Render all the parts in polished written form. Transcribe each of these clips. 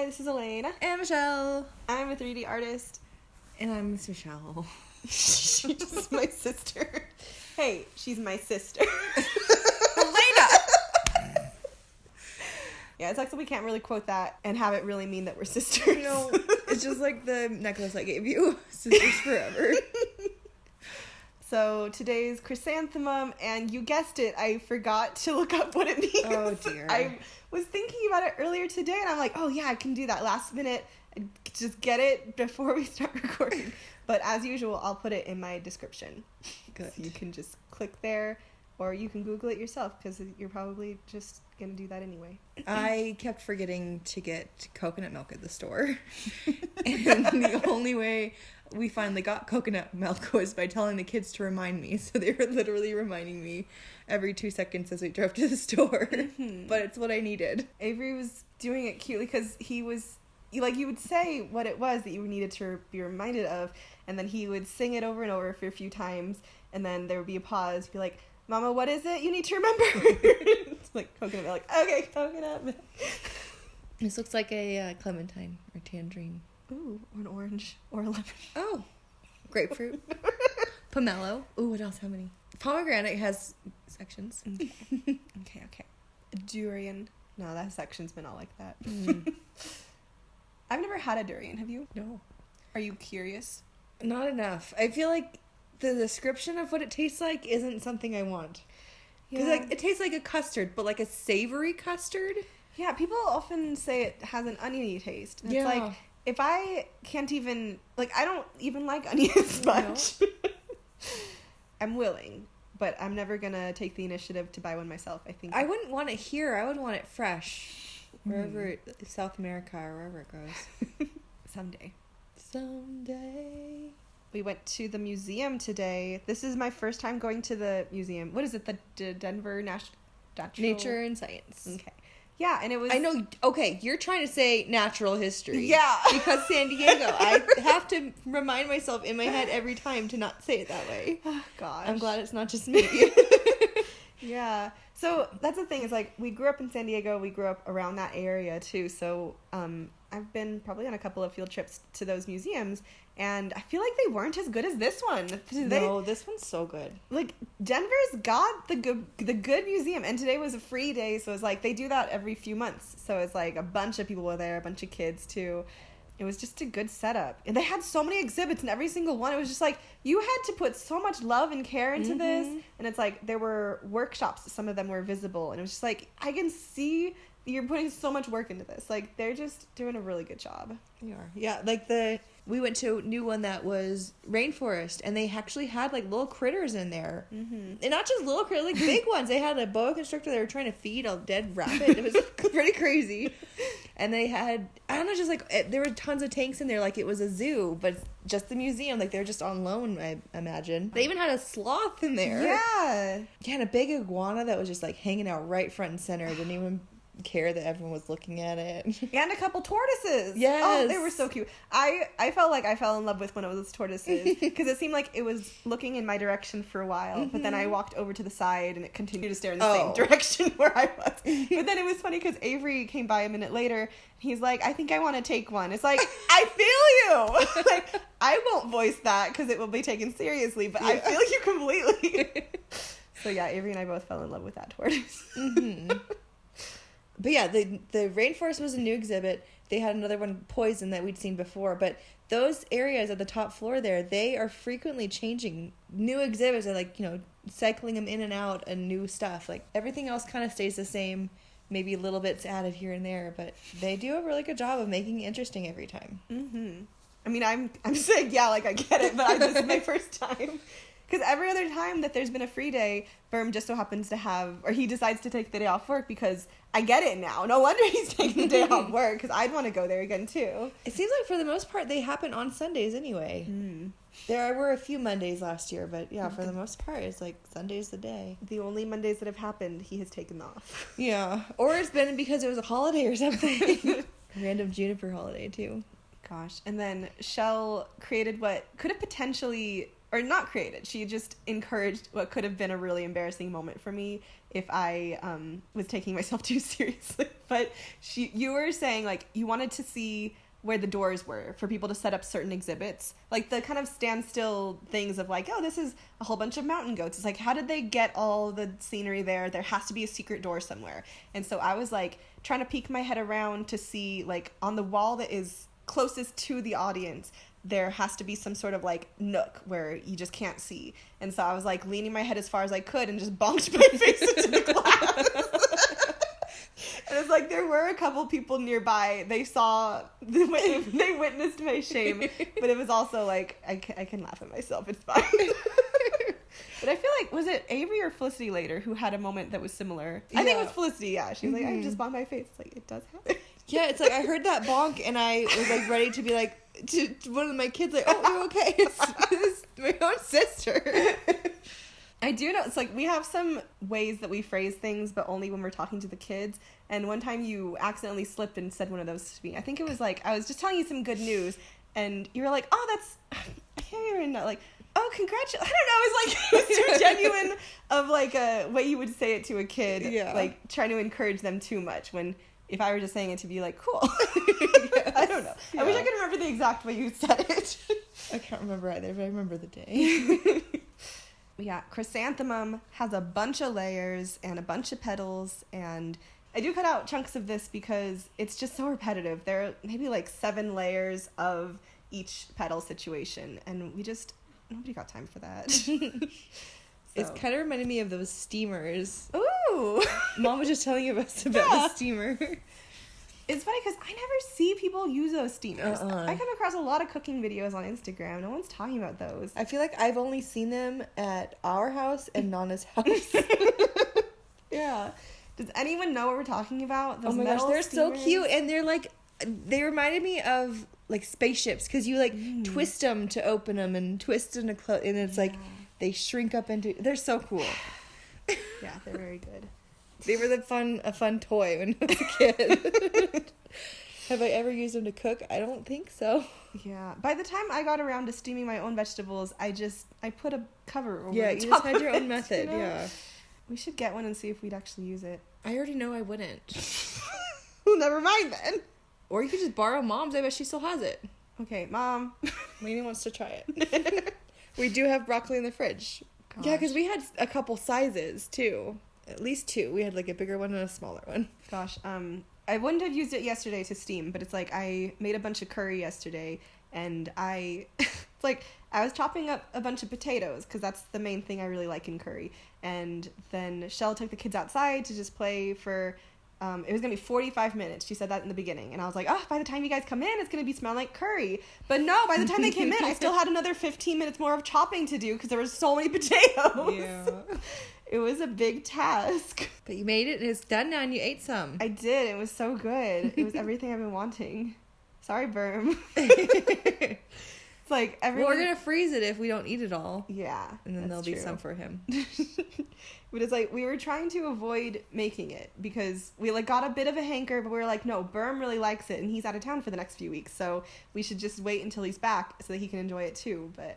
Hi, this is Elena. And Michelle. I'm a 3D artist. And I'm Miss Michelle. She's my sister. Hey, she's my sister. Elena! Yeah, it sucks that we can't really quote that and have it really mean that we're sisters. No, it's just like the necklace I gave you. Sisters forever. So today's chrysanthemum, and you guessed it, I forgot to look up what it means. Oh dear. I was thinking about it earlier today, and I'm like, oh yeah, I can do that last minute. I just get it before we start recording. But as usual, I'll put it in my description. Good. So you can just click there, or you can Google it yourself, because you're probably just going to do that anyway. I kept forgetting to get coconut milk at the store. And the only way we finally got coconut milk was by telling the kids to remind me. So they were literally reminding me every 2 seconds as we drove to the store. Mm-hmm. But it's what I needed. Avery was doing it cutely because he was, like, you would say what it was that you needed to be reminded of, and then he would sing it over and over for a few times, and then there would be a pause. He'd be like, Mama, what is it you need to remember? It's like coconut milk. Okay, coconut milk. This looks like a clementine or tangerine. Ooh, or an orange or a lemon. Oh, grapefruit. Pomelo. Ooh, what else? How many? Pomegranate has sections. Okay. Durian. No, that section's been all like that. Mm. I've never had a durian. Have you? No. Are you curious? Not enough. I feel like the description of what it tastes like isn't something I want. Because like it tastes like a custard, but like a savory custard. Yeah, people often say it has an oniony taste. And yeah. It's like, if I can't even, like, I don't even like onions much. No. I'm willing, but I'm never gonna take the initiative to buy one myself, I think. I wouldn't want it here. I would want it fresh. Wherever, South America or wherever it goes. Someday. We went to the museum today. This is my first time going to the museum. What is it? The Denver Natural... Nature and Science. Okay. Yeah, and it was... I know, okay, you're trying to say natural history. Yeah. Because San Diego. I have to remind myself in my head every time to not say it that way. Oh, gosh. I'm glad it's not just me. Yeah. So that's the thing, is like, we grew up in San Diego. We grew up around that area, too. So I've been probably on a couple of field trips to those museums, and I feel like they weren't as good as this one. No, this one's so good. Like, Denver's got the good museum, and today was a free day, so it's like they do that every few months. So it's like a bunch of people were there, a bunch of kids too. It was just a good setup, and they had so many exhibits, and every single one, it was just like you had to put so much love and care into this. And it's like there were workshops, some of them were visible, and it was just like, I can see you're putting so much work into this. Like, they're just doing a really good job. They are. Yeah, like we went to a new one that was rainforest, and they actually had like little critters in there. And not just little critters, like big ones. They had a boa constrictor they were trying to feed a dead rabbit. It was pretty crazy. And they had, I don't know, just like, there were tons of tanks in there, like it was a zoo, but just the museum, like they're just on loan, I imagine. They even had a sloth in there. Yeah. Yeah, and a big iguana that was just like hanging out right front and center. Didn't even care that everyone was looking at it. And a couple tortoises. Yes. Oh, they were so cute. I felt like I fell in love with one of those tortoises because it seemed like it was looking in my direction for a while, but then I walked over to the side and it continued to stare in the same direction where I was. But then it was funny because Avery came by a minute later and he's like, I think I want to take one. It's like, I feel you. Like, I won't voice that because it will be taken seriously, but I feel you completely. So yeah, Avery and I both fell in love with that tortoise. But yeah, the rainforest was a new exhibit. They had another one, Poison, that we'd seen before. But those areas at the top floor there, they are frequently changing new exhibits. They're like, cycling them in and out and new stuff. Like, everything else kind of stays the same. Maybe little bits added here and there. But they do a really good job of making it interesting every time. I mean, I'm saying, yeah, like, I get it, but this is my first time. Because every other time that there's been a free day, Berm just so happens to have, or he decides to take the day off work, because I get it now. No wonder he's taking the day off work, because I'd want to go there again, too. It seems like for the most part, they happen on Sundays anyway. There were a few Mondays last year, but yeah, for the most part, it's like Sunday's the day. The only Mondays that have happened, he has taken off. Yeah. Or it's been because it was a holiday or something. Random Juniper holiday, too. Gosh. And then Shell created what could have potentially... Or not created. She just encouraged what could have been a really embarrassing moment for me if I was taking myself too seriously But you were saying, like, you wanted to see where the doors were for people to set up certain exhibits. Like, the kind of standstill things of, like, oh, this is a whole bunch of mountain goats. It's like, how did they get all the scenery there? There has to be a secret door somewhere. And so I was, like, trying to peek my head around to see, like, on the wall that is closest to the audience, there has to be some sort of, like, nook where you just can't see. And so I was, like, leaning my head as far as I could and just bonked my face into the glass. And it's like, there were a couple people nearby. They witnessed my shame. But it was also, like, I can laugh at myself. It's fine. But I feel like, was it Avery or Felicity later who had a moment that was similar? I think it was Felicity, yeah. She was like, I just bonked my face. It's like, it does happen. Yeah, it's like, I heard that bonk, and I was, like, ready to be, like, to one of my kids, like, oh, you're okay. It's my own sister. I do know, it's like, we have some ways that we phrase things, but only when we're talking to the kids. And one time you accidentally slipped and said one of those to me. I think it was, like, I was just telling you some good news, and you were like, oh, that's, I can't remember, like, oh, congratulations. I don't know, it was too genuine of, like, a way you would say it to a kid. Yeah. Like, trying to encourage them too much, when if I were just saying it to be like, cool. I don't know. Yeah. I wish I could remember the exact way you said it. I can't remember either, but I remember the day. Yeah, Chrysanthemum has a bunch of layers and a bunch of petals, and I do cut out chunks of this because it's just so repetitive. There are maybe like 7 layers of each petal situation, and nobody got time for that. It's kind of reminded me of those steamers. Ooh! Mom was just telling us about the steamer. It's funny because I never see people use those steamers. I come across a lot of cooking videos on Instagram. No one's talking about those. I feel like I've only seen them at our house and Nana's house. Yeah. Does anyone know what we're talking about? Those oh my gosh, they're steamers? so cute, and they're like, they reminded me of like spaceships because you like twist them to open them and twist them to close, and it's like they shrink up into. They're so cool. Yeah, they're very good. They were a fun toy when I was a kid. Have I ever used them to cook? I don't think so. Yeah. By the time I got around to steaming my own vegetables, I put a cover over Yeah, the you top just had your of own it, method, you know? yeah. We should get one and see if we'd actually use it. I already know I wouldn't. Well, never mind then. Or you could just borrow Mom's. I bet she still has it. Okay, Mom. Lainey wants to try it. We do have broccoli in the fridge. Gosh. Yeah, because we had a couple sizes, too. At least 2. We had, like, a bigger one and a smaller one. Gosh, I wouldn't have used it yesterday to steam, but it's like I made a bunch of curry yesterday, and it's like I was chopping up a bunch of potatoes, because that's the main thing I really like in curry. And then Shell took the kids outside to just play for, it was going to be 45 minutes. She said that in the beginning. And I was like, oh, by the time you guys come in, it's going to be smelling like curry. But no, by the time they came in, I still had another 15 minutes more of chopping to do, because there were so many potatoes. Yeah. It was a big task. But you made it, and it's done now, and you ate some. I did. It was so good. It was everything I've been wanting. Sorry, Berm. It's like everyone... Well, we're going to freeze it if we don't eat it all. Yeah, and then there'll be some for him. But it's like we were trying to avoid making it because we like got a bit of a hanker, but we were like, no, Berm really likes it, and he's out of town for the next few weeks, so we should just wait until he's back so that he can enjoy it too. But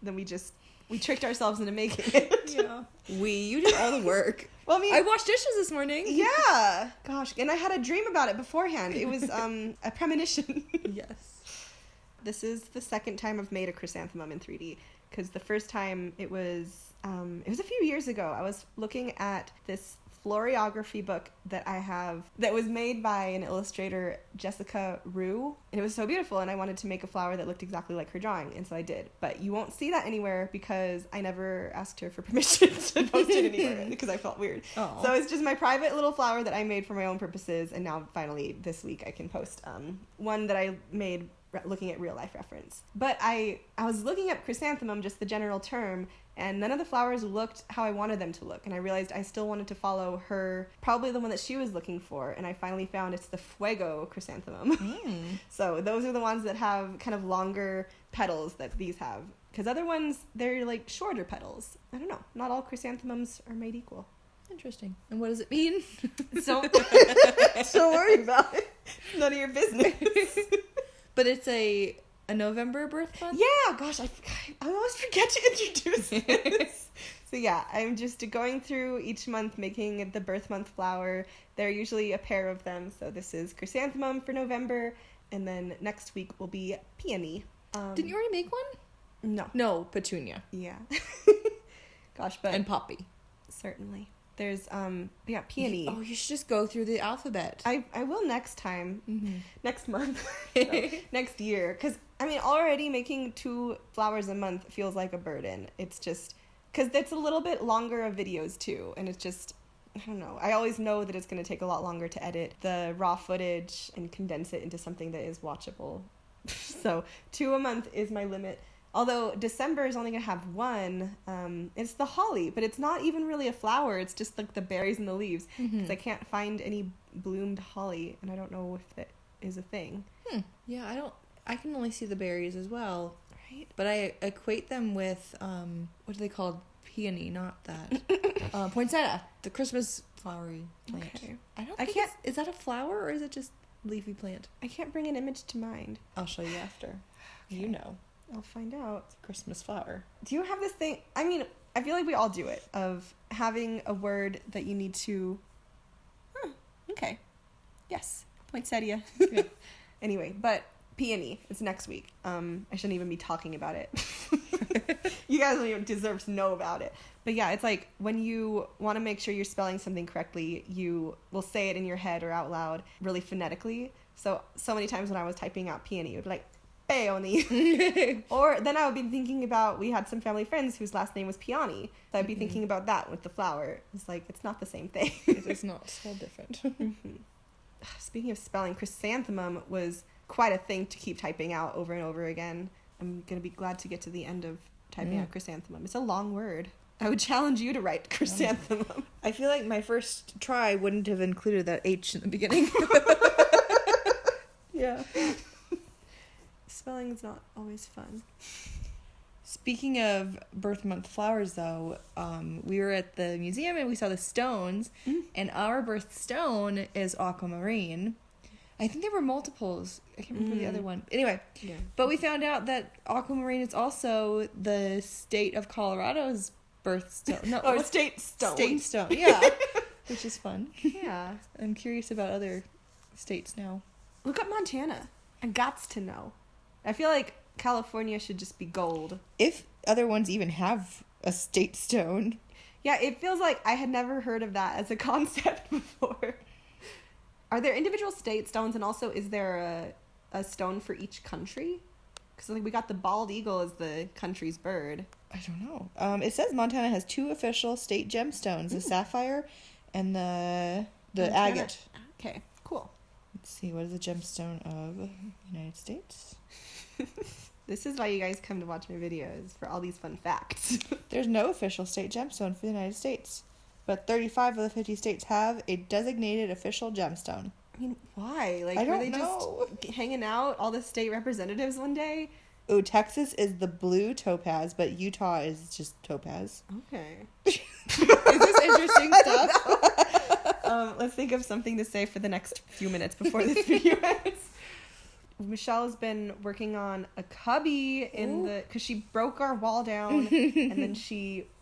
then we tricked ourselves into making it. Yeah. You did all the work. Well, I mean, I washed dishes this morning. Yeah. Gosh, and I had a dream about it beforehand. It was a premonition. Yes. This is the second time I've made a chrysanthemum in 3D, because the first time it was a few years ago. I was looking at this florography book that I have that was made by an illustrator, Jessica Rue, and it was so beautiful, and I wanted to make a flower that looked exactly like her drawing, and so I did. But you won't see that anywhere because I never asked her for permission to post it anywhere because I felt weird. Aww. So it's just my private little flower that I made for my own purposes, and now finally this week I can post one that I made looking at real life reference. But I was looking up chrysanthemum, just the general term, and none of the flowers looked how I wanted them to look, and I realized I still wanted to follow her, probably the one that she was looking for, and I finally found it's the Fuego chrysanthemum. So those are the ones that have kind of longer petals that these have, because other ones, they're like shorter petals. I don't know, not all chrysanthemums are made equal. Interesting. And what does it mean? Don't worry about it. None of your business. But it's a a November birth month? Yeah, gosh, I always forget to introduce this. So yeah, I'm just going through each month making the birth month flower. There are usually a pair of them. So this is chrysanthemum for November, and then next week will be peony. Didn't you already make one? No. No, petunia. Yeah. Gosh, but... And poppy. Certainly. There's, peony. Oh, you should just go through the alphabet. I will next time. Mm-hmm. Next month. No, next year. Because, already making 2 flowers a month feels like a burden. It's just... Because it's a little bit longer of videos, too. And it's just... I don't know. I always know that it's going to take a lot longer to edit the raw footage and condense it into something that is watchable. So 2 a month is my limit. Although December is only going to have 1. It's the holly, but it's not even really a flower. It's just like the berries and the leaves. Because I can't find any bloomed holly, and I don't know if that is a thing. Yeah, I can only see the berries as well. Right? But I equate them with, what are they called? Peony, not that. Poinsettia, the Christmas flowery plant. Okay. I can't. Is that a flower or is it just leafy plant? I can't bring an image to mind. I'll show you after. Okay. You know. I'll find out. It's a Christmas flower. Do you have this thing? I feel like we all do it, of having a word that you need to... okay. Yes. Poinsettia. Yeah. Anyway, but peony is next week. I shouldn't even be talking about it. You guys don't even deserve to know about it. But yeah, it's like when you want to make sure you're spelling something correctly, you will say it in your head or out loud really phonetically. So many times when I was typing out peony, it would be like, peony. Or then I would be thinking about, we had some family friends whose last name was Peony. So I'd be thinking about that with the flower. It's like, it's not the same thing. It is not so different. Speaking of spelling, chrysanthemum was quite a thing to keep typing out over and over again. I'm going to be glad to get to the end of typing out chrysanthemum. It's a long word. I would challenge you to write chrysanthemum. I feel like my first try wouldn't have included that H in the beginning. Yeah. Spelling is not always fun. Speaking of birth month flowers, though, we were at the museum and we saw the stones, and our birth stone is aquamarine. I think there were multiples. I can't remember the other one. Anyway, but we found out that aquamarine is also the state of Colorado's birth stone. No, state stone. State stone, yeah. Which is fun. Yeah. I'm curious about other states now. Look up Montana. I gots to know. I feel like California should just be gold. If other ones even have a state stone. Yeah, it feels like I had never heard of that as a concept before. Are there individual state stones, and also is there a stone for each country? Because we got the bald eagle as the country's bird. I don't know. It says Montana has 2 official state gemstones, the sapphire and the agate. Okay, cool. Let's see, what is the gemstone of the United States? This is why you guys come to watch my videos, for all these fun facts. There's no official state gemstone for the United States, but 35 of the 50 states have a designated official gemstone. Why? I don't know. Just hanging out, all the state representatives one day? Oh, Texas is the blue topaz, but Utah is just topaz. Okay. Is this interesting stuff? Let's think of something to say for the next few minutes before this video ends. Michelle's been working on a cubby because she broke our wall down, and then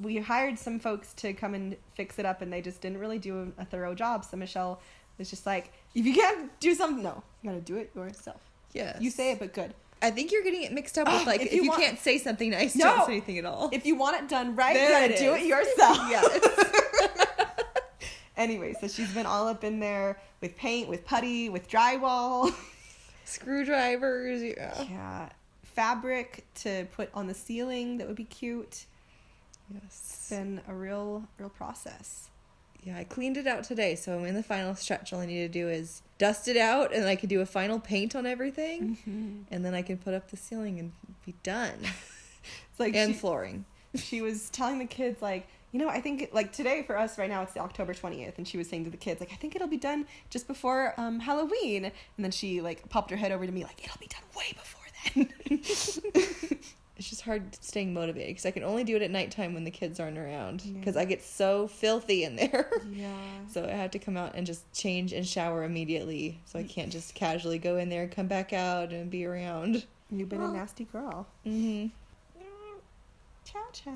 we hired some folks to come and fix it up, and they just didn't really do a thorough job. So Michelle was just like, if you can't do something, no, you gotta do it yourself. Yes. You say it, but good. I think you're getting it mixed up with if you can't say something nice, no, don't say anything at all. If you want it done right, there you gotta do it yourself. Yes. Anyway, so she's been all up in there with paint, with putty, with drywall. Screwdrivers, yeah. Fabric to put on the ceiling that would be cute. Yes. It's been a real process. Yeah, I cleaned it out today, so I'm in the final stretch. All I need to do is dust it out, and I can do a final paint on everything, and then I can put up the ceiling and be done. It's like and flooring. She was telling the kids, like, I think, today for us right now, it's the October 20th, and she was saying to the kids, I think it'll be done just before Halloween. And then she, popped her head over to me, it'll be done way before then. It's just hard staying motivated, because I can only do it at nighttime when the kids aren't around, because I get so filthy in there. Yeah. So I have to come out and just change and shower immediately, so I can't just casually go in there and come back out and be around. You've been a nasty girl. Mm-hmm. Chow chow.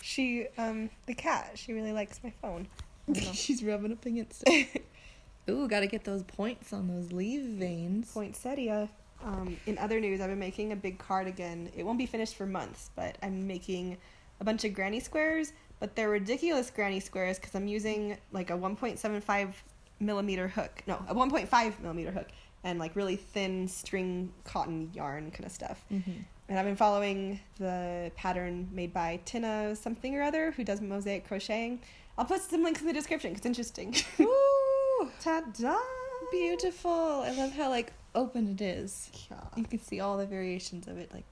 She, the cat, she really likes my phone. She's rubbing up against it. Ooh, gotta get those points on those leaf veins. Poinsettia. In other news, I've been making a big cardigan. It won't be finished for months, but I'm making a bunch of granny squares, but they're ridiculous granny squares because I'm using like a 1.75 millimeter hook. No, a 1.5 millimeter hook and like really thin string cotton yarn kind of stuff. Mm-hmm. And I've been following the pattern made by Tina something or other who does mosaic crocheting. I'll put some links in the description because it's interesting. Ooh, Ta-da! beautiful. I love how like open it is. Yeah. You can see all the variations of it like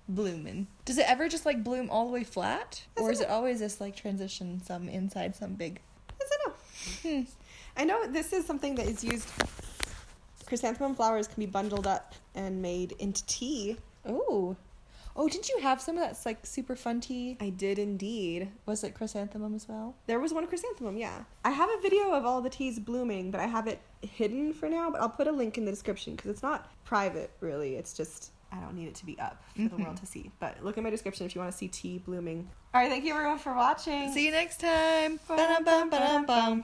blooming. Does it ever just like bloom all the way flat? Or is it always this like transition, some inside, some big? I don't know. I know this is something that is used. Chrysanthemum flowers can be bundled up and made into tea. Oh. Oh, didn't you have some of that like super fun tea? I did indeed. Was it chrysanthemum as well? There was one chrysanthemum, yeah. I have a video of all the teas blooming, but I have it hidden for now, but I'll put a link in the description because it's not private, really. It's just, I don't need it to be up for the world to see. But look in my description if you want to see tea blooming. All right, thank you everyone for watching. See you next time. Ba-dum-bum, ba-dum-bum.